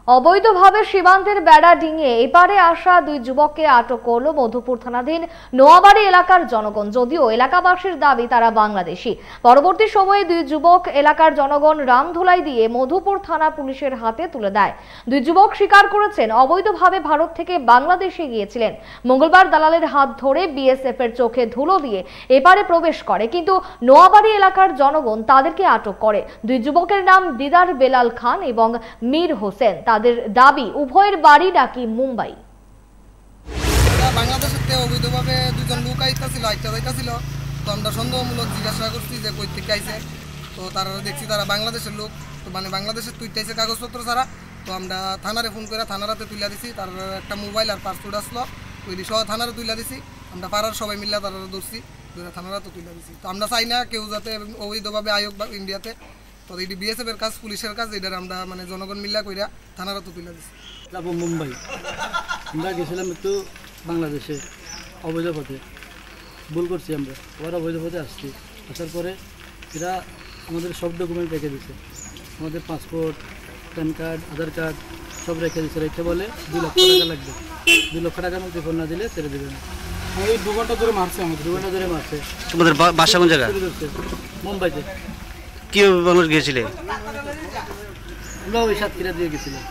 অবৈধভাবে সীমান্তের বেড়া ডিঙিয়ে এপারে আসা দুই যুবককে আটক করল মধুপুর থানাধীন নোয়াবাড়ি এলাকার জনগণ। যদিও এলাকাবাসীর দাবি তারা বাংলাদেশি। পরবর্তী সময়ে দুই যুবক এলাকার জনগণ রামধুলাই দিয়ে মধুপুর থানা পুলিশের হাতে তুলে দেয়। দুই যুবক স্বীকার করেছেন অবৈধভাবে ভারত থেকে বাংলাদেশে গিয়েছিলেন। মঙ্গলবার দালালের হাত ধরে বিএসএফ এর চোখে ধুলো দিয়ে এপারে প্রবেশ করে, কিন্তু নোয়াবাড়ি এলাকার জনগণ তাদেরকে আটক করে। দুই যুবকের নাম দিদার বেলাল খান এবং মীর হোসেন। তাদের দাবি উভয়ের বাড়ি নাকি মুম্বাই। বাংলাদেশে অবৈধভাবে দুজন লোক আইতাছিল, তো আমরা সন্দেহমূলক জিজ্ঞাসা করছি যে কই থেকে আইছে। তো তারা দেখছি তারা বাংলাদেশের লোক, তো মানে বাংলাদেশের তুইটাইছে কাগজপত্র ছাড়া। তো আমরা থানারে ফোন করে থানারাতে তুলে দিছি। তার একটা মোবাইল আর পাসপোর্ট আসলো, ওই সহ থানারে তুলে দিছি। আমরা পাড়ার সবাই মিলে তারা ধরছি, থানারাতে তুলে দিছি। তো আমরা চাই না কেউ যাতে অবৈধভাবে আয়োগ বা ইন্ডিয়াতে। তো এটি বিএসএফ এর কাজ, পুলিশের কাজ, এটা আমরা মানে জনগণ মিল্লা কইরা থানারা তো তুলে দিচ্ছি। যাবো মুম্বাই। আমরা গেছিলাম একটু বাংলাদেশে অবৈধ পথে, ভুল করছি আমরা, আবার অবৈধ পথে আসছি। আসার পরে এরা আমাদের সব ডকুমেন্ট রেখে দিচ্ছে, আমাদের পাসপোর্ট, প্যান কার্ড, আধার কার্ড সব রেখে দিচ্ছে। রেখে বলে 2 লক্ষ টাকা লাগবে, 2 লক্ষ টাকার মধ্যে ফোন না দিলে ছেড়ে দেবে না। আমাদের 2 ঘন্টা ধরে মারছে, আমাদের 2 ঘন্টা ধরে মারছে। তোমাদের বাসা কোন জায়গা? মুম্বাইতে। কিভাবে বাংলাদেশ গিয়েছিলে? আমরা ওই সাতক্ষীরা দিয়ে গেছিলাম।